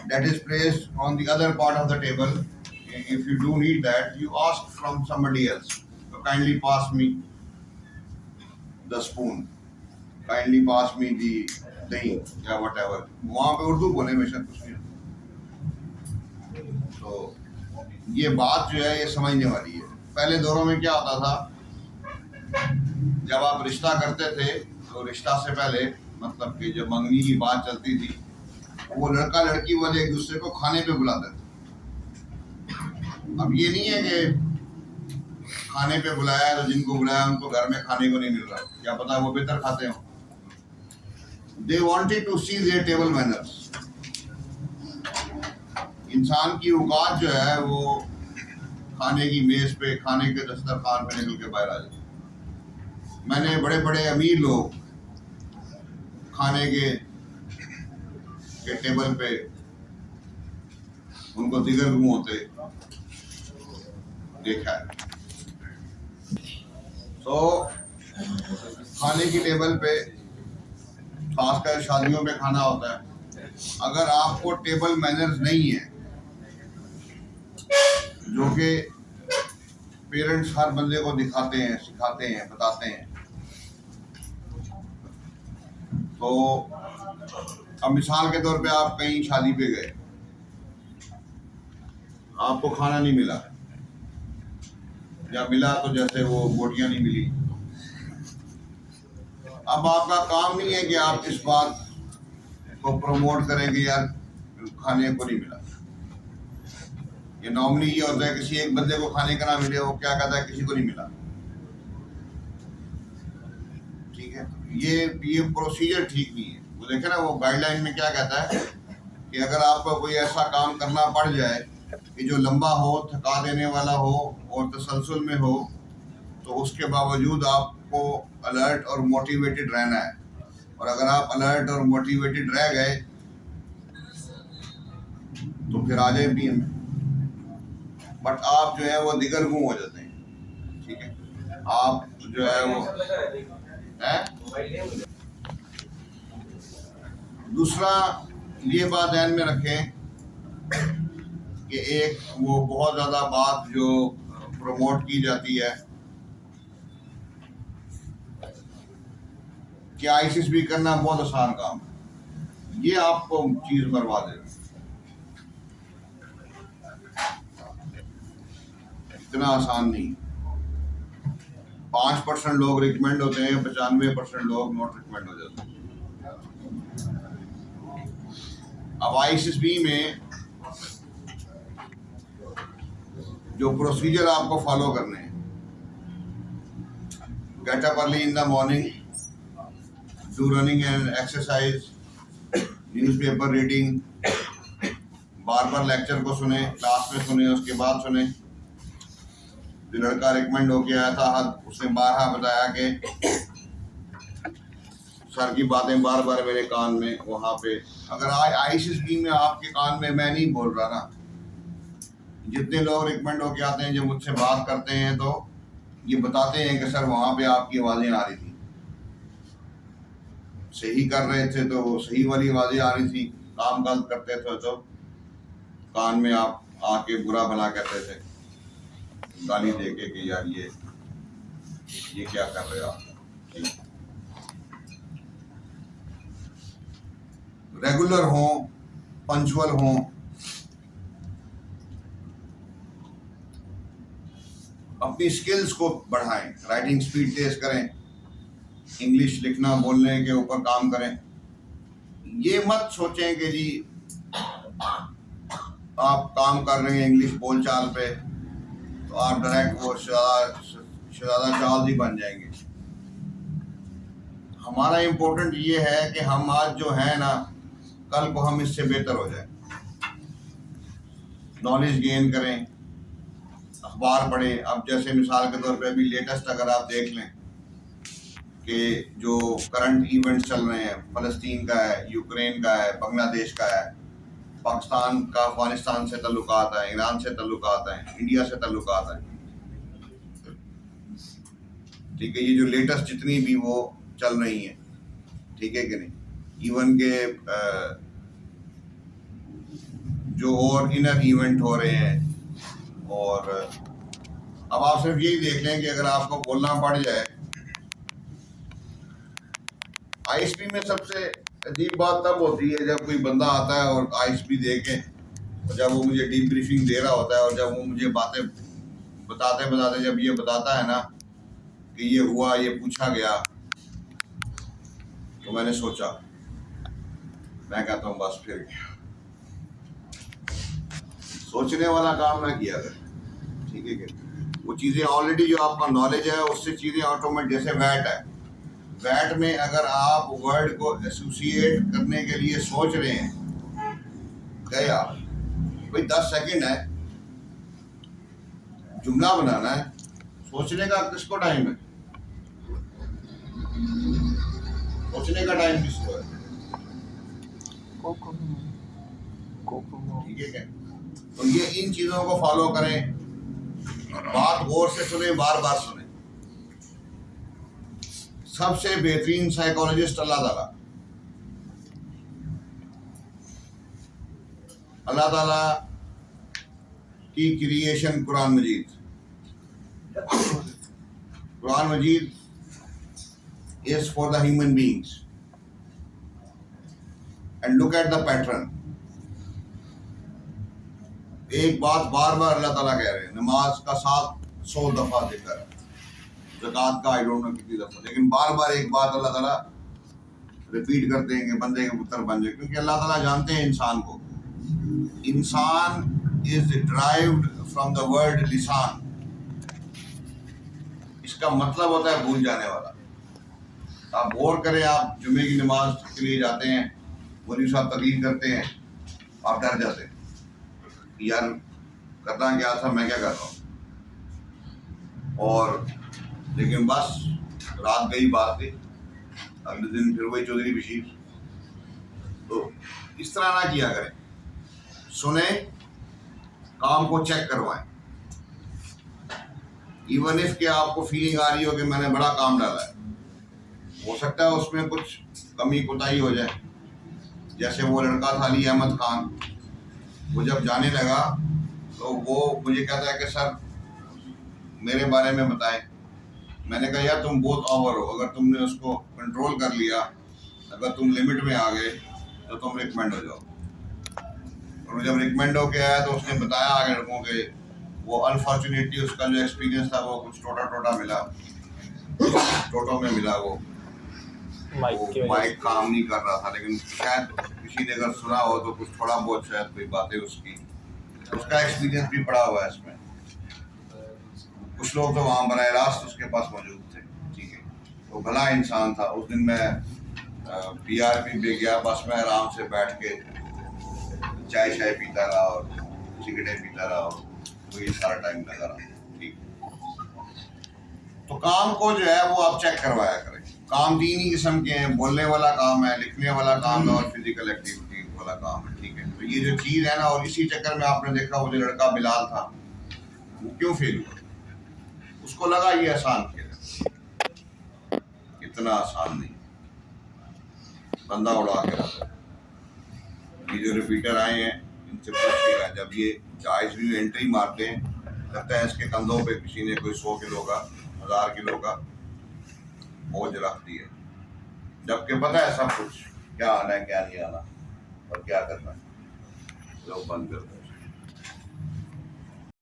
that is placed on the other part of the table. If you do need that, you ask from somebody else. So kindly pass me the spoon. Kindly pass me the thing या whatever. वहाँ पे उर्दू बोले हमेशा कुछ नहीं. तो ये बात जो है ये समझने वाली है. पहले दौरों में क्या होता था, जब आप रिश्ता करते थे तो रिश्ता से पहले मतलब कि जब मंगनी की बात चलती थी, वो लड़का लड़की वाले एक दूसरे को खाने पे बुलाते थे. अब ये नहीं है कि खाने पे बुलाया तो जिनको बुलाया उनको घर में खाने को नहीं मिल रहा, क्या पता वो बेहतर खाते हो. They wanted to see their table manners. इंसान की औकात जो है वो खाने की मेज पे, खाने के दस्तरखान पे निकल के बाहर आ जाए. मैंने बड़े बड़े अमीर लोग खाने के टेबल पे उनको दिगर गुम होते देखा है. तो खाने की टेबल पे, खासकर शादियों पे खाना होता है, अगर आपको टेबल मैनर्स नहीं है, जो कि पेरेंट्स हर बंदे को दिखाते हैं, सिखाते हैं, बताते हैं, तो अब मिसाल के तौर पे आप कहीं शादी पे गए, आपको खाना नहीं मिला या मिला तो जैसे वो बोटियां नहीं मिली. अब आपका काम नहीं है कि आप इस बात को प्रमोट करें कि यार खाने को नहीं मिला. ये नॉर्मली ये होता है किसी एक बंदे को खाने का ना मिले, वो क्या कहता है किसी को नहीं मिला. ठीक है, ये प्रोसीजर ठीक नहीं है. वो देखे ना, वो गाइडलाइन में क्या कहता है कि अगर आपको कोई ऐसा काम करना पड़ जाए कि जो लंबा हो, थका देने वाला हो और तसलसल में हो, तो उसके बावजूद आपको अलर्ट और मोटिवेटेड रहना है. और अगर आप अलर्ट और मोटिवेटेड रह गए तो फिर आ जाए पीएम में. बट आप जो है वो दिगर गुम हो जाते हैं. ठीक है, आप जो है वो है. दूसरा ये बात ध्यान में रखें कि एक वो बहुत ज़्यादा बात जो प्रमोट की जाती है कि आईसीस भी करना बहुत आसान काम है, ये आपको चीज़ बर्बाद देगा. इतना आसान नहीं. 5% लोग रिकमेंड होते हैं, 95% लोग नॉट रिकमेंड हो जाते हैं. अब आईसीएसबी में जो प्रोसीजर आपको फॉलो करने हैं, get up early in the morning, do running and exercise, newspaper reading, bar bar lecture को सुने, क्लास में सुने, उसके बाद सुने. जो लड़का रिकमेंड होके आया था उसने बारहा बताया कि सर की बातें बार बार मेरे कान में. वहाँ पे अगर आईसीएसबी में आपके कान में, मैं नहीं बोल रहा ना, जितने लोग रिकमेंड होके आते हैं, जब मुझसे बात करते हैं तो ये बताते हैं कि सर वहाँ पे आपकी आवाज़ें आ रही थी, सही कर रहे थे तो सही वाली आवाज़ें आ रही थी, काम गलत करते थे तो कान में आप आके बुरा भला कहते थे, गाली दे के कि यार ये क्या कर रहे हो आप. रेगुलर हों, पंचुअल हों. अपनी स्किल्स को बढ़ाएं, राइटिंग स्पीड तेज करें, इंग्लिश लिखना बोलने के ऊपर काम करें. ये मत सोचें कि जी आप काम कर रहे हैं इंग्लिश बोलचाल पे तो आप डायरेक्ट वो शहजादा चार्ल्स ही बन जाएंगे. हमारा इम्पोर्टेंट ये है कि हम आज जो है ना, कल को हम इससे बेहतर हो जाए. नॉलेज गेन करें, अखबार पढ़ें. अब जैसे मिसाल के तौर पे अभी लेटेस्ट अगर आप देख लें कि जो करंट इवेंट्स चल रहे हैं, फ़लस्तीन का है, यूक्रेन का है, बांग्लादेश का है, पाकिस्तान का अफगानिस्तान से ताल्लुकात है, ईरान से ताल्लुकात है, इंडिया से ताल्लुकात है. ठीक है, ये जो लेटेस्ट जितनी भी वो चल रही हैं, ठीक है कि नहीं. इवन के जो और इनर इवेंट हो रहे हैं। और अब आप सिर्फ यही देख लें कि अगर आपको बोलना पड़ जाए, आईएसपी में सबसे अजीब बात तब होती है जब कोई बंदा आता है और आईएसपी दे के, जब वो मुझे डीप ब्रीफिंग दे रहा होता है और जब वो मुझे बातें बताते बताते जब ये बताता है ना कि ये हुआ, ये पूछा गया, तो मैंने सोचा, मैं कहता हूँ बस फिर सोचने वाला काम ना किया कर, ठीक है क्या? वो चीज़ें ऑलरेडी जो आपका नॉलेज है उससे चीज़ें ऑटोमेटिक, जैसे वैट है, वैट में अगर आप वर्ड को एसोसिएट करने के लिए सोच रहे हैं, गया भाई 10 सेकंड है, जुमला बनाना है, सोचने का किसको टाइम है? सोचने का टाइम किसको है? ठीक है क्या? तो ये इन चीजों को फॉलो करें, बात गौर से सुने, बार बार सुने। सबसे बेहतरीन साइकोलॉजिस्ट अल्लाह ताला, अल्लाह ताला की creation Quran Majeed, Quran Majeed is for the human beings, and look at the pattern। एक बात बार बार अल्लाह ताला कह रहे हैं, नमाज का 700 दफा जिक्र है, ज़कात का आई डोंट नो कितनी दफा, लेकिन बार बार एक बात अल्लाह ताला रिपीट करते हैं कि बंदे के पुत्र बन जाए, क्योंकि अल्लाह ताला जानते हैं इंसान को। इंसान is derived from the word लिसान, इसका मतलब होता है भूल जाने वाला। आप गौर करें, आप जुमे की नमाज के लिए जाते हैं, मौलवी साहब तकरीर करते हैं, आप डर जाते हैं यार करना क्या था, मैं क्या कर रहा हूँ, और लेकिन बस रात गई बात गई, अगले दिन फिर वही चौधरी बशीर। तो इस तरह ना किया करें, सुने, काम को चेक करवाएं। इवन इफ के आपको फीलिंग आ रही हो कि मैंने बड़ा काम डाला है, हो सकता है उसमें कुछ कमी कोताही हो जाए। जैसे वो लड़का था अली अहमद खान, वो जब जाने लगा तो वो मुझे कहता है कि सर मेरे बारे में बताएं। मैंने कहा यार तुम बहुत ओवर हो, अगर तुमने उसको कंट्रोल कर लिया, अगर तुम लिमिट में आ गए तो तुम रिकमेंड हो जाओ। और जब रिकमेंड होके आया तो उसने बताया आगे लड़कों के, वो अनफॉर्चुनेटली उसका जो एक्सपीरियंस था वो कुछ टोटा मिला, टोटो में मिला, वो माइक काम नहीं कर रहा था, लेकिन शायद किसी ने अगर सुना हो तो कुछ थोड़ा बहुत शायद कोई बातें उसका एक्सपीरियंस भी पड़ा हुआ है इसमें। कुछ लोग तो वहाँ बराह रास्त उसके पास मौजूद थे, ठीक है, तो भला इंसान था। उस दिन मैं PRP पे गया, बस मैं आराम से बैठ के चाय पीता रहा और सिगरेटें पीता रहा, और तो ये सारा टाइम लगा रहा, ठीक। तो काम को जो है वो आप चेक करवाया करें। काम 3 ही किस्म के हैं, बोलने वाला काम है, लिखने वाला काम है और फिजिकल एक्टिविटी वाला काम है, ठीक है। तो ये जो चीज़ है ना, और इसी चक्कर में आपने देखा वो जो लड़का बिलाल था वो क्यों फेल हुआ, उसको लगा ये आसान खेल, इतना आसान नहीं, बंदा उड़ा के रखा। ये जो रिपीटर आए हैं इनसे पूछिएगा, जब ये आईएसपी में एंट्री मारते हैं लगता है इसके कंधों पे किसी ने कोई 100 किलो का 1000 किलो का बोझ रख दिया, जबकि पता है सब कुछ क्या आना है क्या नहीं आना और क्या करना है। लोग बंद करते हैं।